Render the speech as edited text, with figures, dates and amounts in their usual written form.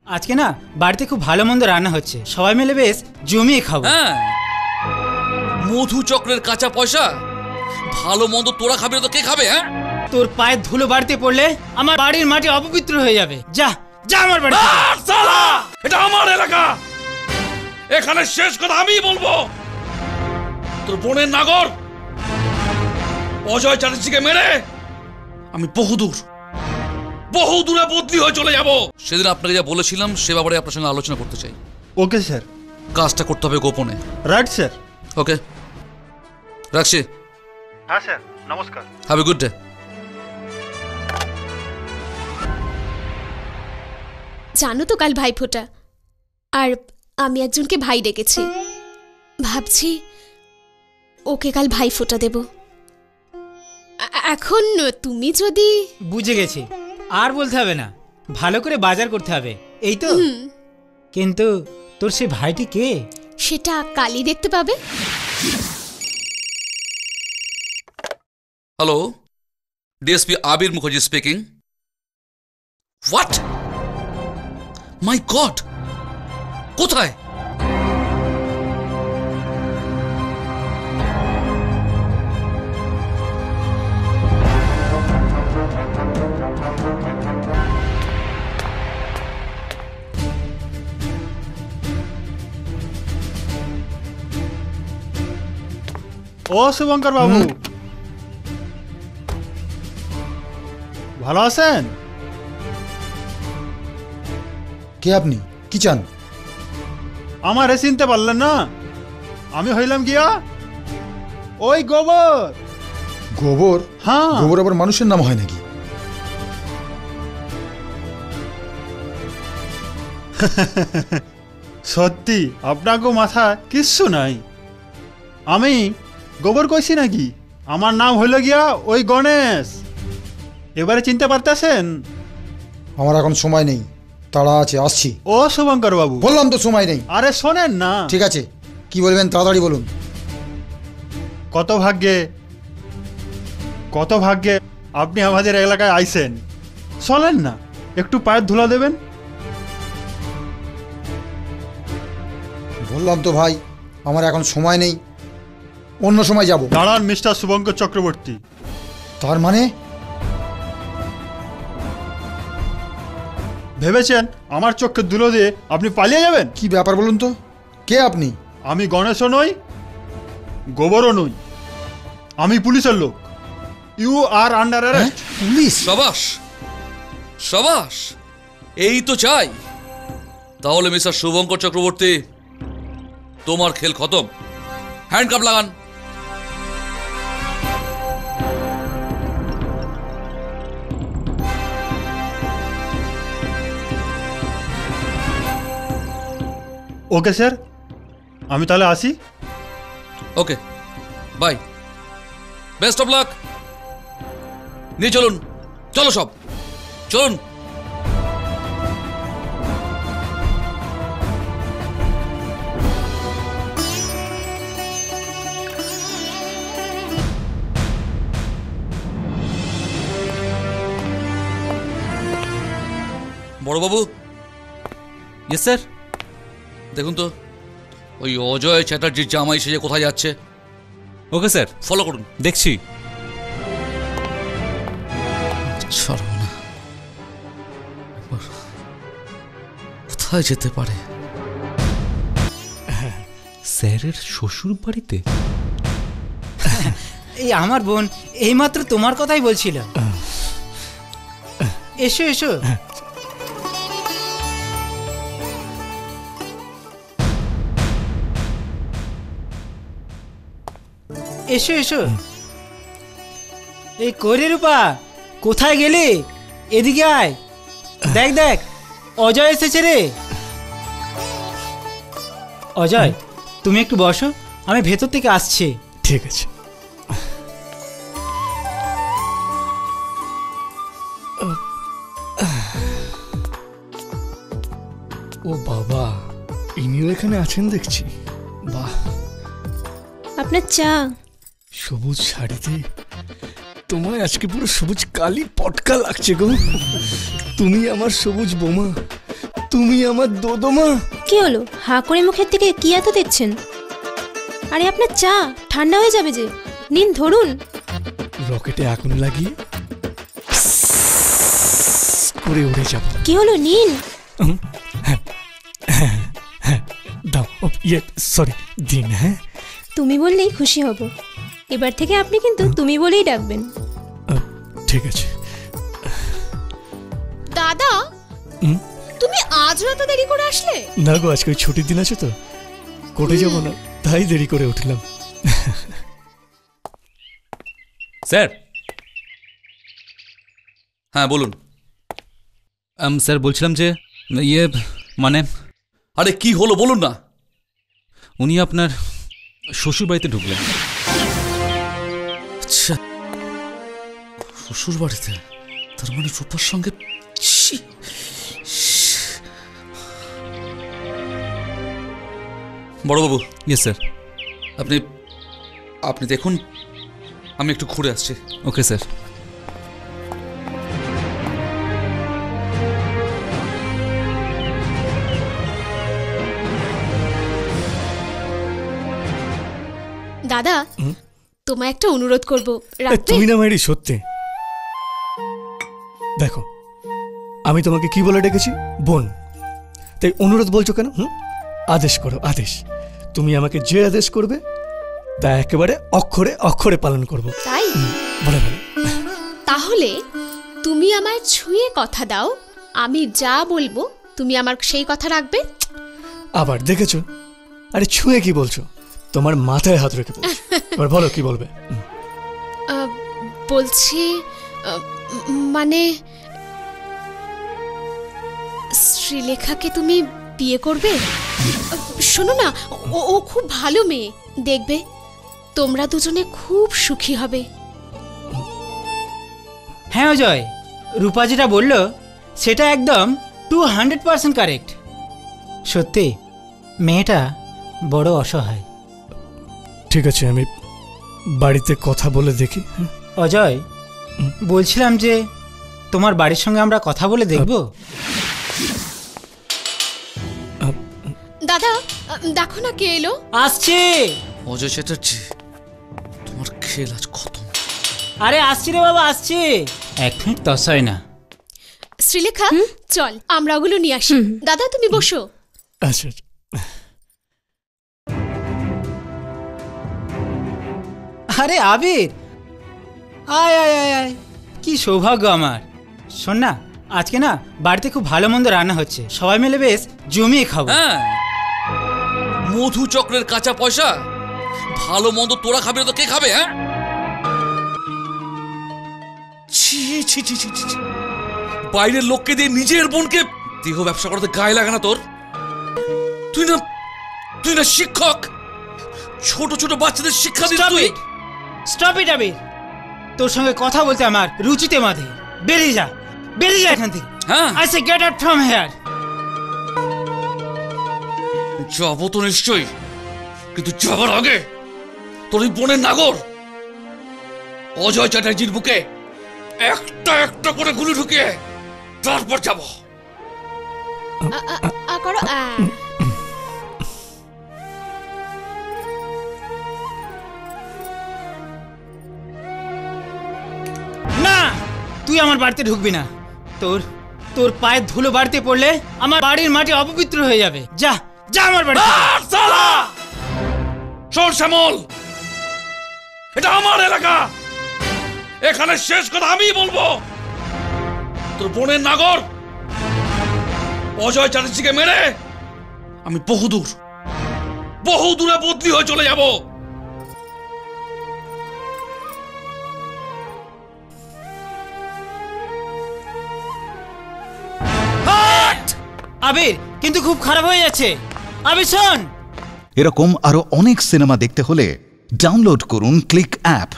আজকে না বাড়িতে খুব ভালো মন্দ রান্না হচ্ছে, সবাই মিলে বেশ জমিয়ে খাবো। হ্যাঁ, মধু চক্রের কাঁচা পয়সা, ভালো মন্দ তোরা খাবি না তো কে খাবে? হ্যাঁ, তোর পায়ের ধুলো বাড়িতে পড়লে আমার বাড়ির মাটি অপবিত্র হয়ে যাবে। যা যা আমার বাড়ি থেকে। সালা, এটা আমার এলাকা, এখানে শেষ কথা আমিই বলবো। তোর বোনের নাগর অজয় চ্যাটার্জিকে মেরে আমি বহু দূরে বদলি হয়ে চলে যাব। সেদিন আপনাকে যা বলেছিলাম সে ব্যাপারে আপনার সঙ্গে আলোচনা করতে চাই। Okay sir. কাজটা করতে হবে গোপনে। Right sir. ওকে, রাখছি। হ্যাঁ স্যার, নমস্কার। Have a good day. জানো তো কাল ভাইফোঁটা, আর আমি একজনকে ভাই ডেকেছি। ভাবছি ওকে কাল ভাইফোঁটা দেব। এখন তুমি যদি... বুঝে গেছি, আর বলতে হবে না, ভালো করে বাজার করতে হবে, এই তো। কিন্তু তোর সে ভাইটি কে? সেটা কালই দেখতে পাবে। Hello, DSP Abir Mukherjee speaking. What? My god, কোথায়? ও শুভঙ্কর বাবু, ভালো আছেন? কে আপনি? কি চান? আমারে চিনতে পারলেন না? আমি হইলাম গিয়া ওই গোবর। গোবর? হ্যাঁ। গোবর আবার মানুষের নাম হয় নাকি? সত্যি আপনাকে মাথা কিচ্ছু নাই। আমি গোবর কইছি নাকি? আমার নাম হইল গিয়া ওই গণেশ। এবারে চিনতে পারতেছেন? আমার এখন সময় নেই, তাড়া আছে, আসছি। ও শুভঙ্কর বাবু, বললাম তো সময় নেই। আরে শোনেন না। ঠিক আছে, কি বলবেন তাড়াতাড়ি বলুন। কত ভাগ্যে আপনি আমাদের এলাকায় আইছেন। চলেন না, একটু পায়ের ধুলা দেবেন। বললাম তো ভাই, আমার এখন সময় নেই, অন্য সময় যাব। দাঁড়ান মিস্টার শুভঙ্কর চক্রবর্তী। তার মানে? ভেবেছেন আমার চোখে ধুলো দিয়ে আপনি পালিয়ে যাবেন? কি ব্যাপার বলুন তো, কে আপনি? আমি গণেশও নই, গোবরও নই, আমি পুলিশের লোক। You are under arrest. Police? সাবাস সাবাস, এই তো চাই। তাহলে মিস্টার শুভঙ্কর চক্রবর্তী, তোমার খেল খতম। হ্যান্ডকাপ লাগান। ওকে স্যার, আমি তাহলে আসি। ওকে, বাই, বেস্ট অফ লাক। নিয়ে চলুন, চলো সব চলুন। বড়বাবু। Yes sir. দেখুন তো ওই অজয় চ্যাটার্জির জামাই সেজে কোথায় যাচ্ছে। ওকে স্যার, ফলো করুন। দেখছি। কোথায় যেতে পারে? স্যারের শ্বশুর বাড়িতে? এই আমার বোন এইমাত্র তোমার কথাই বলছিল। এসো এসো। এসো এসো। এই কইরে রূপা, কোথায় গেলি? এদিকে আয়, দেখ দেখ অজয় এসেছে রে। অজয়, তুমি একটু বসো, আমি ভেতর থেকে আসছি। ঠিক আছে। ও বাবা, ইনিও এখানে আছেন দেখছি। বাহ, আপনার চা। সবুজ শাড়িতে তোমায় আজকে পুরো সবুজ কালি পটকা লাগছে গো। তুমি আমার সবুজ বোমা, তুমি আমার দোদমা। কি হলো, হাঁ করে মুখের দিকে কি এত দেখছেন? আরে আপনার চা ঠান্ডা হয়ে যাবে যে, নিন ধরুন। রকেটে আগুন লাগিয়ে করে উড়ে যাব। কি হলো, নিন। দাও, সরি, দিন। হ্যাঁ, তুমি বললেই খুশি হব। এবার থেকে আপনি কিন্তু তুমি বলেই ডাকবেন। ঠিক আছে। দাদা, তুমি আজ এত দেরি করে আসলে? না গো, আজকে ছুটির দিন আছে তো, কোর্টে যাব না, তাই দেরি করে উঠলাম। স্যার। হ্যাঁ বলুন। স্যার বলছিলাম যে মানে আরে কি হলো বলুন না। উনি আপনার শ্বশুর বাড়িতে ঢুকলেন। আচ্ছা, শ্বশুর বাড়িতে? তার মানে রূপার সঙ্গে? ছি! বড়বাবু। Yes sir. আপনি আপনি দেখুন, আমি একটু ঘুরে আসছি। Okay sir. দাদা, তোমায় একটা অনুরোধ করব, রাখবে? তুমি না মাইরি, সত্যি। দেখো, আমি তোমাকে কি বলে ডেকেছি? বোন। তাই অনুরোধ বলছো কেন? আদেশ করো, আদেশ। তুমি আমাকে যে আদেশ করবে তা একেবারে অক্ষরে অক্ষরে পালন করব। তাই? বলে বলে। তাহলে তুমি আমায় ছুঁয়ে কথা দাও, আমি যা বলবো তুমি আমার সেই কথা রাখবে? আবার দেখেছো? আরে ছুঁয়ে কি বলছো? তোমার মাথায় হাত রেখে বলছো। এবার বলো কি বলবে। বলছি মানে শ্রীলেখাকে তুমি বিয়ে করবে? শোনো না, ও খুব ভালো মেয়ে, দেখবে তোমরা দুজনে খুব সুখী হবে। হ্যাঁ অজয়, রূপা যেটা বললো সেটা একদম 200% কারেক্ট। সত্যি মেয়েটা বড় অসহায়। ঠিক আছে, আমি বাড়িতে কথা বলে দেখি। অজয়, বলছিলাম যে তোমার বাড়ির সঙ্গে আমরা কথা বলে দেখব। দাদা, দেখো না কে এলো। আসছে। অজয় চ্যাটার্জি, তোমার খেল আজ খতম। আরে আসছি রে বাবা, আসছে। 1 মিনিট তস হয় না। শ্রীলেখা, চল আমরা ওগুলো নিয়ে আসি। দাদা তুমি বসো। আচ্ছা। আরে আবির, আয় আয় আয় আয়, কি সৌভাগ্য আমার। শোন না, আজকে না বাড়িতে খুব ভালো মন্দ রান্না হচ্ছে, সবাই মিলে বেশ জমিয়ে খাবো। হ্যাঁ, মধু চক্রের কাঁচা পয়সা, ভালো মন্দ তোরা খাবি না তো কে খাবে? হ্যাঁ, ছি ছি ছি ছি ছি। বাইরের লোককে দিয়ে নিজের বোনকে দেহ ব্যবসা করতে গায়ে লাগে না তোর? তুই না শিক্ষক, ছোট ছোট বাচ্চাদের শিক্ষা দিস তুই। স্টপ ইট আবির, তোর সঙ্গে কথা বলতে আমার রুচিতে মাধে। বেরিয়ে যা, বেরিয়ে যা এখান থেকে। হ্যাঁ, I say get out from here. যাবো তো নিশ্চয়ই, কিন্তু যাবার আগে তোর এই বোনের নাগর অজয় চ্যাটার্জির বুকে একটা একটা করে গুলি ঢুকিয়ে তারপর যাবো। করো। না, তুই আমার বাড়িতে ঢুকবি না। তোর পায়ের ধুলো বাড়িতে পড়লে আমার বাড়ির মাটি অপবিত্র হয়ে যাবে। যা যা আমার বাড়ি। শোন শ্যামল, এটা আমার এলাকা, এখানে শেষ কথা আমি বলবো। তোর বোনের নাগর অজয় চ্যাটার্জিকে মেরে আমি বহু দূরে বদলি হয়ে চলে যাব। আবির, কিন্তু খুব খারাপ হয়ে যাচ্ছে। আবির শোন। এরকম আরো অনেক সিনেমা দেখতে হলে ডাউনলোড করুন ক্লিক অ্যাপ।